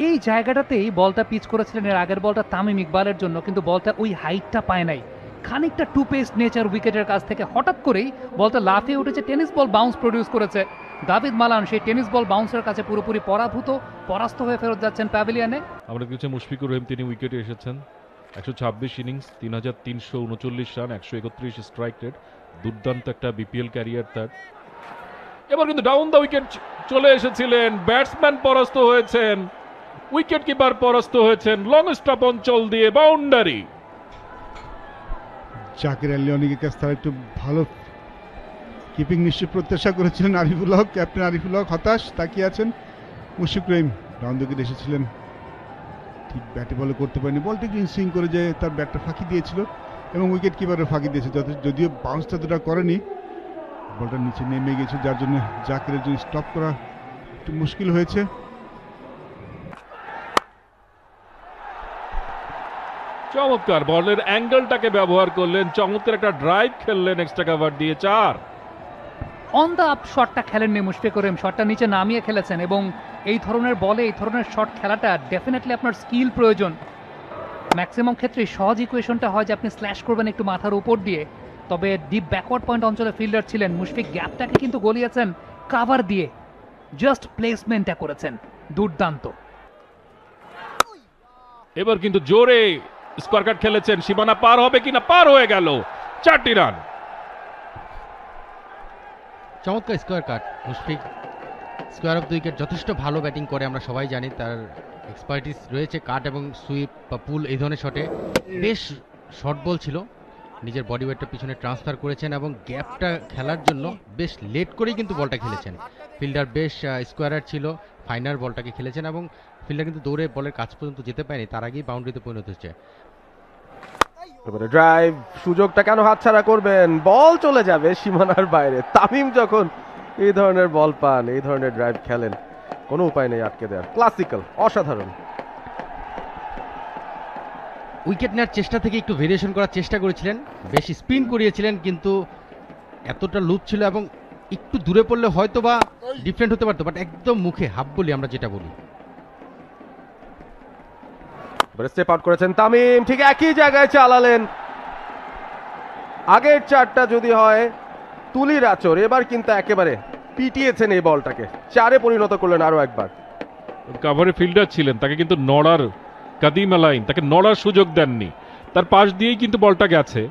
এই জায়গাটাতেই বলটা পিচ করেছিলেন এর আগের বলটা তামিম ইকবালের জন্য, কিন্তু বলটা ওই হাইটটা পায় নাই। খানিকটা টু পেস্ট নেচার উইকেটের কাছ থেকে হঠাৎ করেই বলটা লাফিয়ে উঠেছে, টেনিস বল বাউন্স প্রডিউস করেছে। দাভিদ মালান সেই টেনিস বল বাউন্সের কাছে পুরোপুরি পরাস্ত হয়ে ফেরত যাচ্ছেন প্যাভিলিয়নে। আমরা দেখছি মুশফিকুর রহিম, তিনি উইকেটে এসেছেন। 126 ইনিংস, 3339 রান, 131 স্ট্রাইক রেট। দুর্দান্ত একটা বিপিএল ক্যারিয়ার তার। এবার কিন্তু ডাউন দ্য উইকেট চলে এসেছিলেন, ব্যাটসম্যান পরাস্ত হয়েছেন, উইকেট কিপার পরাস্ত হয়েছেন, লং স্টপ অঞ্চল দিয়ে বাউন্ডারি। জাকির আলী অনেকের কাছ থেকে একটু ভালো কিপিং নিশ্চয় প্রত্যাশা করেছিলেন আরিফুল হক। ক্যাপ্টেন আরিফুল হক হতাশ, তাকিয়ে আছেন। Mushfiqur Rahim down the wicket এসেছিলেন, ঠিক ব্যাটে বলে করতে পারেনি। বলটা একটু ইনসুইং করে যে তার ব্যাটটা ফাঁকি দিয়েছিল এবং উইকেট কিপারের ফাঁকি দিয়েছে, যদিও বাউন্সটা দুটা করেনি, বলটা নিচে নেমে গেছে, যার জন্য জাকিরের জন্য স্টপ করা একটু মুশকিল হয়েছে। চমৎকার বলের অ্যাঙ্গেলটাকে ব্যবহার করলেন, চমৎকার একটা ড্রাইভ খেললেন, এক্সট্রা কাভার দিয়ে 4। অন দ্য আপ শটটা খেলেননি মুশফিকুর রহিম, শটটা নিচে নামিয়ে খেলেছেন। এবং এই ধরনের বলে এই ধরনের শট খেলাটা ডেফিনেটলি আপনার স্কিল প্রয়োজন। ম্যাক্সিমাম ক্ষেত্রে সহজ ইকুয়েশনটা হয় যে আপনি স্ল্যাশ করবেন একটু মাথার উপর দিয়ে, তবে ডিপ ব্যাকওয়ার্ড পয়েন্ট অঞ্চলে ফিল্ডার ছিলেন মুশফিক, গ্যাপটাকে কিন্তু গলিয়েছেন কাভার দিয়ে, জাস্ট প্লেসমেন্টটা করেছেন দুর্দান্ত। এবার কিন্তু জোরে স্কোয়ার কাট খেলেছেন, সীমানা পার হবে কিনা, পার হয়ে গেল, 4টি রান। চমৎকার square cut. Mushfiq square of the wicket যথেষ্ট ভালো ব্যাটিং করে, আমরা সবাই জানি তার এক্সপার্টিস রয়েছে কাট এবং সুইপ বা পুল এই ধরনের শটে। বেশ শর্ট বল ছিল, নিজের বডি ওয়েটটা পিছনে ট্রান্সফার করেছেন এবং গ্যাপটা খেলার জন্য বেশ লেট করেই কিন্তু বলটা খেলেছেন। ফিল্ডার বেশ স্কোয়ারার ছিল, ফাইনার বলটাকে খেলেছেন এবং ফিল্ডার কিন্তু দৌড়ে বলের কাছ পর্যন্ত যেতে পারেনি, তার আগেই বাউন্ডারিতে পরিণত হচ্ছে। এবারে ড্রাইভ, সুযোগটা কেন হাতছাড়া করবেন, বল চলে যাবে সীমানার বাইরে। তামিম যখন এই ধরনের বল পান, এই ধরনের ড্রাইভ খেলেন, কোনো উপায় নেই আটকে দেওয়ার। ক্লাসিক্যাল, অসাধারণ। উইকেট নেওয়ার চেষ্টা থেকে একটু ভেরিয়েশন করার চেষ্টা করেছিলেন, বেশি স্পিন করিয়েছিলেন, কিন্তু এতটা লুপ ছিল এবং একটু দূরে পড়লে হয়তো বা ডিফারেন্ট হতে পারতো, বাট একদম মুখে হাফ বলি আমরা যেটা বলি। স্টেপ আউট করেছেন তামিম, ঠিক একই জায়গায় চালালেন। আগের 4টা যদি হয় তুলির আচর, এবার কিন্তু একেবারে পিটিয়েছেন এই বলটাকে, 4-এ পরিণত করলেন আরো একবার। কাভারে ফিল্ডার ছিলেন, তাকে কিন্তু নড়ার, কাদিম আলাইন তাকে নড়ার সুযোগ দেননি, তার পাশ দিয়েই কিন্তু বলটা গেছে,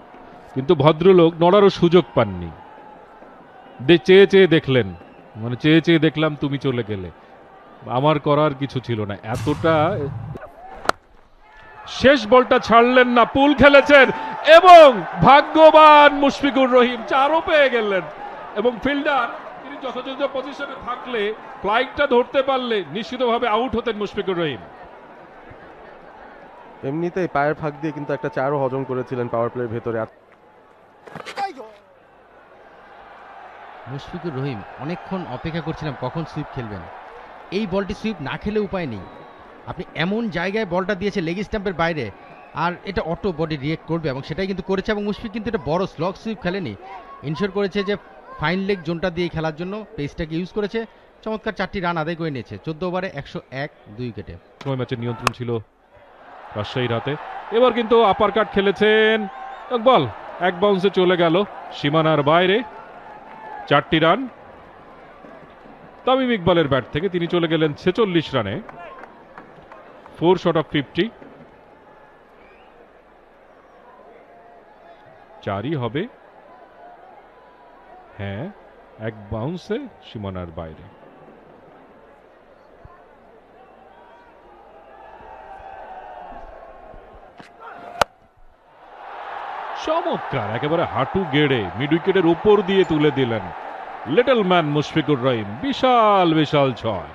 কিন্তু ভদ্রলোক নড়ারও সুযোগ পাননি। চেয়ে চেয়ে দেখলেন, মানে চেয়ে চেয়ে দেখলাম তুমি চলে গেলে, আমার করার কিছু ছিল না। এতটা শেষ বলটা ছাড়লেন না, পুল খেলেছেন এবং ভাগ্যবান মুশফিকুর রহিম 4ও পেয়ে গেলেন। এবং ফিল্ডার তিনি যথাযথ পজিশনে থাকলে ফ্লাইটটা ধরতে পারলে নিশ্চিতভাবে আউট হতেন মুশফিকুর রহিম। এমনিতেই পায়ের ফাঁক দিয়ে কিন্তু একটা 4ও হজম করেছিলেন পাওয়ার প্লের ভেতরে। মুশফিকুর রহিম অনেকক্ষণ অপেক্ষা করছিলাম কখন সুইপ খেলবেন। এই বলটি সুইপ না খেলে উপায় নেই, আপনি এমন জায়গায় বলটা দিয়েছে লেগ স্টাম্পের বাইরে, আর এটা অটো বডি রিয়েক্ট করবে এবং সেটাই কিন্তু করেছে। এবং মুশফিক কিন্তু এটা বড় স্লগ সুইপ খেলেনি, ইনশিওর করেছে যে ফাইন লেগ জোনটা দিয়ে খেলার জন্য পেসটাকে ইউজ করেছে। চমৎকার 4টি রান আদায় করে নিয়েছে 14 ওভারে 101 2 উইকেটে। সময় ম্যাচের নিয়ন্ত্রণ ছিল রাজশাহীর হাতে। এবার কিন্তু আপার কাট খেলেছেন, বল এক বাউন্সে চলে গেল সীমানার বাইরে। 4টি রান তামিম ইকবালের ব্যাট থেকে, তিনি চলে গেলেন 46 রানে, 4 শট অফ 50। 4ই হবে, হ্যাঁ, এক বাউন্সে সীমানার বাইরে। চমৎকার, একেবারে হাঁটু গেড়ে মিড উইকেটের উপর দিয়ে তুলে দিলেন লিটল ম্যান মুশফিকুর রহিম। বিশাল বিশাল 6।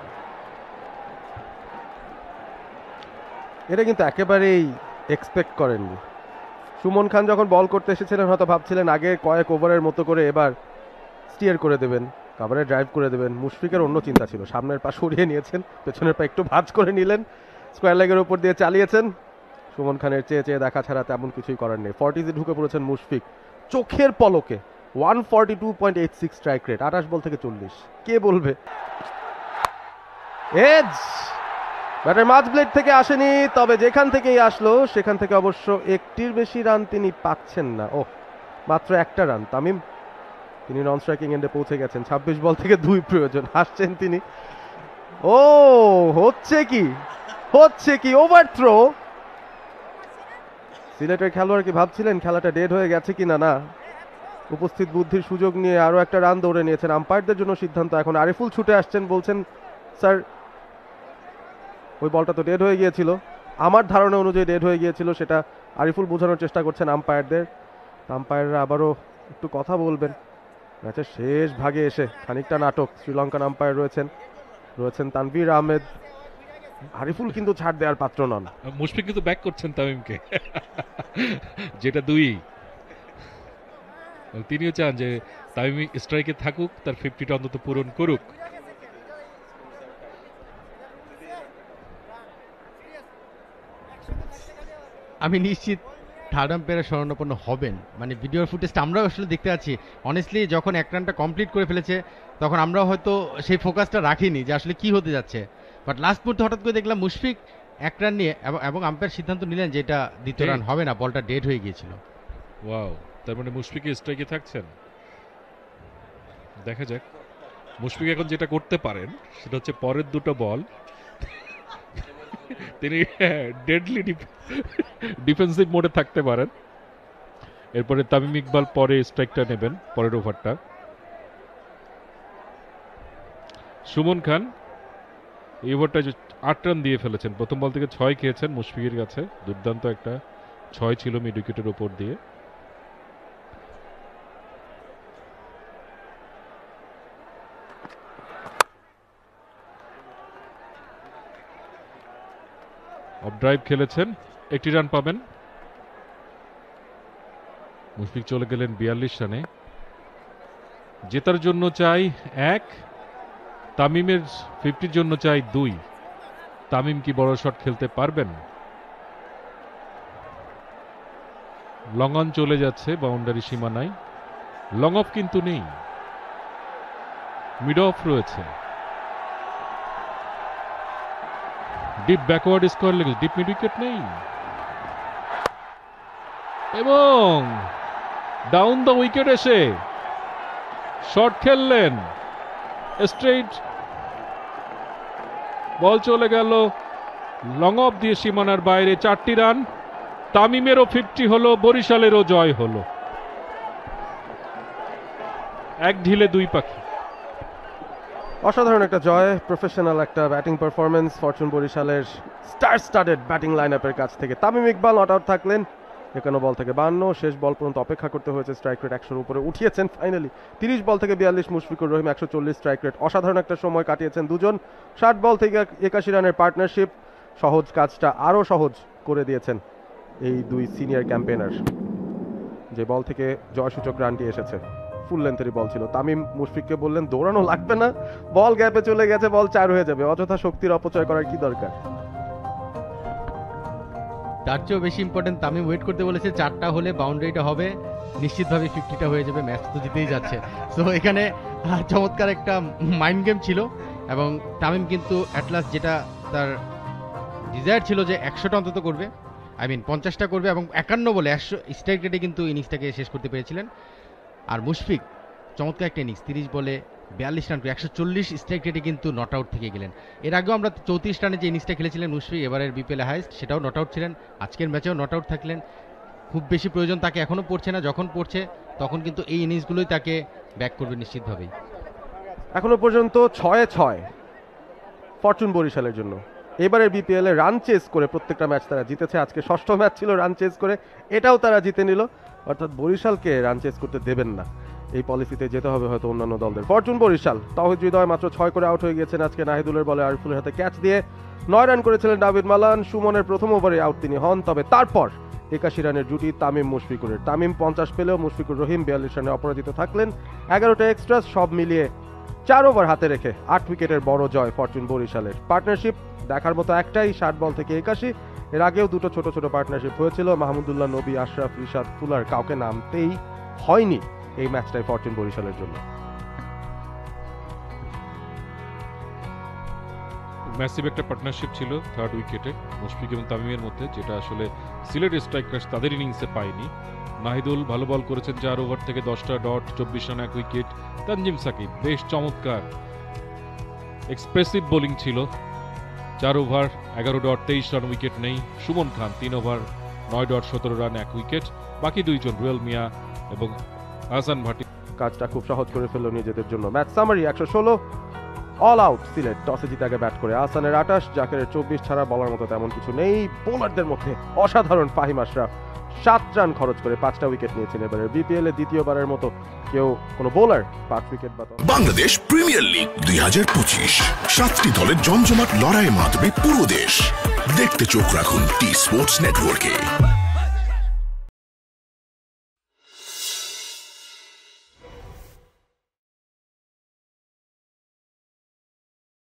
এটা কিন্তু একেবারেই এক্সপেক্ট করেননি। সুমন খান যখন বল করতে এসেছিলেন হয়তো ভাবছিলেন আগে কয়েক ওভারের মতো করে এবার স্টিয়ার করে দেবেন, কাভারে ড্রাইভ করে দেবেন। মুশফিকের অন্য চিন্তা ছিল, সামনের পা সরিয়ে নিয়েছেন, পেছনের পা একটু ভাঁজ করে নিলেন, স্কোয়ার লেগের উপর দিয়ে চালিয়েছেন। সুমন খানের চেয়ে চেয়ে দেখা ছাড়া তেমন কিছুই করার নেই। 40-এ ঢুকে পড়েছেন মুশফিক চোখের পলকে। 142.86 স্ট্রাইক রেট, 28 বল থেকে 40। কে বলবে এজ ব্যাটের মাঝ ব্লেড থেকে আসেনি, তবে যেখান থেকেই আসলো সেখান থেকে অবশ্য একটির বেশি রান তিনি পাচ্ছেন না। ও মাত্র একটা রান তামিম, তিনি নন স্ট্রাইকিং এন্ডে পৌঁছে গেছেন। 26 বল থেকে 2 প্রয়োজন, হাসছেন তিনি। ও হচ্ছে কি ওভার থ্রো। সিলেটের খেলোয়াড় কি ভাবছিলেন খেলাটা ডেড হয়ে গেছে কিনা? না, উপস্থিত বুদ্ধির সুযোগ নিয়ে আরো একটা রান দৌড়ে নিয়েছেন। আম্পায়ারদের জন্য সিদ্ধান্ত এখন। আরিফুল ছুটে আসছেন, বলছেন স্যার ওই বলটা তো ডেড হয়ে গিয়েছিল, আমার ধারণা অনুযায়ী ডেড হয়ে গিয়েছিল, সেটা আরিফুল বোঝানোর চেষ্টা করছেন আম্পায়ারদের। আম্পায়াররা আবারও একটু কথা বলবেন। ম্যাচের শেষ ভাগে এসে খানিকটা নাটক। শ্রীলঙ্কান আম্পায়ার রয়েছেন তানভীর আহমেদ। আরিফুল কিন্তু ছাড় দেওয়ার পাত্র নন। মুশফিক কিন্তু ব্যাক করছেন তামিমকে, যেটা 2। তিনিও চান যে তামিম স্ট্রাইকে থাকুক, তার 50টা অন্তত পূরণ করুক। আমি নিশ্চিত থার্ড আম্পায়ারের শরণাপন্ন হবেন, মানে ভিডিওর ফুটেজটা আমরাও আসলে দেখতে পাচ্ছি। অনেস্টলি যখন এক রানটা কমপ্লিট করে ফেলেছে তখন আমরা হয়তো সেই ফোকাসটা রাখিনি যে আসলে কি হতে যাচ্ছে, বাট লাস্ট মুহূর্তে হঠাৎ করে দেখলাম মুশফিক এক রান নিয়ে এবং আম্পায়ার সিদ্ধান্ত নিলেন যে এটা দ্বিতীয় রান হবে না, বলটা ডেড হয়ে গিয়েছিল। ওয়াও, তার মানে মুশফিক স্ট্রাইকে থাকছেন। দেখা যাক মুশফিক এখন যেটা করতে পারেন সেটা হচ্ছে পরের দুটো বল তিনি ডেডলি ডিফেন্সিভ মোডে থাকতে পারেন। এরপরে তামিম ইকবাল পরে স্ট্রাইকটা নেবেন, পরের ওভারটা। সুমন খান এই ওভারটা 8 রান দিয়ে ফেলেছেন, প্রথম বল থেকে 6 খেয়েছেন মুশফিকের কাছে। দুর্দান্ত একটা 6 ছিল মিড উইকেটের উপর দিয়ে। অফ ড্রাইভ খেলেছেন, 1টি রান পাবেন। মুশফিক চলে গেলেন 42 রানে। জেতার জন্য চাই 1, তামিমের 50-র জন্য চাই 2। তামিম কি বড় শট খেলতে পারবেন? লং অন চলে যাচ্ছে বাউন্ডারি সীমানায়, লং অফ কিন্তু নেই, মিড অফ রয়েছে। ডিপ ব্যাকওয়ার্ড স্কোয়ার লেগেছে, ডিপ মিড উইকেট নেই, এবং ডাউন দ্য উইকেট এসে শট খেললেন। স্ট্রেইট বল চলে গেল লং অফ দিয়ে সীমানার বাইরে। 4টি রান, তামিমেরও 50 হলো, বরিশালেরও জয় হলো। এক ঢিলে 2 পাখি। অসাধারণ একটা জয়, প্রফেশনাল একটা ব্যাটিং পারফরমেন্স ফরচুন বরিশালের স্টার স্টাডেড ব্যাটিং লাইন আপের কাছ থেকে। তামিম ইকবাল নট আউট থাকলেন 51 বল থেকে 52, শেষ বল পর্যন্ত অপেক্ষা করতে হয়েছে, স্ট্রাইক রেট 100-র উপরে উঠিয়েছেন ফাইনালি। 30 বল থেকে 42 মুশফিকুর রহিম 140 স্ট্রাইক রেট, অসাধারণ একটা সময় কাটিয়েছেন দুজন। 60 বল থেকে 81 রানের পার্টনারশিপ, সহজ কাজটা আরও সহজ করে দিয়েছেন এই দুই সিনিয়র ক্যাম্পেনার। যে বল থেকে জয়সূচক রানটি এসেছে ফুল লেন্থেরই বল ছিল। তামিম মুশফিককে বললেন দৌড়ানো লাগবে না, বল গ্যাপে চলে গেছে, বল 4 হয়ে যাবে, অযথা শক্তির অপচয় করার কি দরকার। তার চেয়েও বেশি ইম্পর্টেন্ট তামিম ওয়েট করতে বলেছে, 4টা হলে বাউন্ডারিটা হবে, নিশ্চিতভাবে 50টা হয়ে যাবে, ম্যাচ তো জিতেই যাচ্ছে। সো এখানে চমৎকার একটা মাইন্ড গেম ছিল এবং তামিম কিন্তু অ্যাট লাস্ট যেটা তার ডিজায়ার ছিল যে 100টা অন্তত করবে, 50টা করবে এবং 51 বলে 100 স্ট্রাইক রেটে কিন্তু ইনিংসটাকে শেষ করতে পেরেছিলেন। আর মুশফিক চমৎকার একটা ইনিংস, 30 বলে 42 রান করে 140 স্ট্রাইক রেটে কিন্তু নট আউট থেকে গেলেন। এর আগেও আমরা 34 রানে যে ইনিংসটা খেলেছিলেন মুশফিক, এবারের বিপিএল হাইস্ট, সেটাও নট আউট ছিলেন, আজকের ম্যাচেও নট আউট থাকলেন। খুব বেশি প্রয়োজন তাকে এখনও পড়ছে না, যখন পড়ছে তখন কিন্তু এই ইনিংসগুলোই তাকে ব্যাক করবে নিশ্চিতভাবেই। এখনো পর্যন্ত 6-6 ফরচুন বরিশালের জন্য। এবারের বিপিএল এ রান চেস করে প্রত্যেকটা ম্যাচ তারা জিতেছে, আজকে 6ষ্ঠ ম্যাচ ছিল রান চেস করে, এটাও তারা জিতে নিল। অর্থাৎ বরিশালকে রান চেস করতে দেবেন না, এই পলিসিতে যেতে হবে হয়তো অন্যান্য দলদের। ফরচুন বরিশাল, তাওহিদ হৃদয় মাত্র 6 করে আউট হয়ে গিয়েছেন আজকে নাহিদুলের বলে আরিফুলের হাতে ক্যাচ দিয়ে। 9 রান করেছিলেন ডাভিড মালান, সুমনের প্রথম ওভারে আউট তিনি হন, তবে তারপর 81 রানের জুটি তামিম মুশফিকুরের। তামিম 50 পেলেও মুশফিকুর রহিম 42 রানে অপরাজিত থাকলেন। 11টা এক্সট্রা, সব মিলিয়ে 4 ওভার হাতে রেখে 8 উইকেটের বড় জয় ফরচুন বরিশালের। পার্টনারশিপ দেখার মতো একটাই, 60 বল থেকে 81। এর আগেও দুটো ছোট ছোট পার্টনারশিপ হয়েছিল, মাহমুদুল্লাহ নবী, আশরাফ, রিশাদ, ফুলার, কাউকে নামতেই হয়নি এই ম্যাচটাই ফরচুন বরিশালের জন্য। ম্যাসিভ একটা পার্টনারশিপ ছিল থার্ড উইকেটে মুশফিক এবং তামিমের মধ্যে, যেটা আসলে সিলেট স্ট্রাইকার্স তাদের ইনিংসে পায়নি। নাহিদুল ভালো বল করেছেন, 4 ওভার থেকে 10টা dot, 24 run 1 wicket. Tanzim Sakib বেশ চমৎকার এক্সপ্রেসিভ বোলিং ছিল, 4 ওভার 11 ডট 23 রান, উইকেট নেই। সুমন খান 3 ওভার 9 ডট 17 রান 1 উইকেট। বাকি দুইজন রুয়েল মিয়া এবং হাসান ভাটি কাজটা খুব সহজ করে ফেললো নিজেদের জন্য। Match summary 116 all out Sylhet, টসে জিতে আগে ব্যাট করে আহসানের 28, জাকেরের 24 ছাড়া বলার মতো তেমন কিছু নেই। বোলারদের মধ্যে অসাধারণ ফাহিম আশরাফ 7 রান খরচ করে 5টা উইকেট নিয়েছেন। এবারে বিপিএল এ দ্বিতীয়বারের মতো কেউ কোনো বোলার 5 উইকেট বা বাংলাদেশ প্রিমিয়ার লিগ 2025, 7টি দলের জমজমাট লড়াইয়ে মাতবে পুরো দেশ। দেখতে চোখ রাখুন টি স্পোর্টস নেটওয়ার্কে।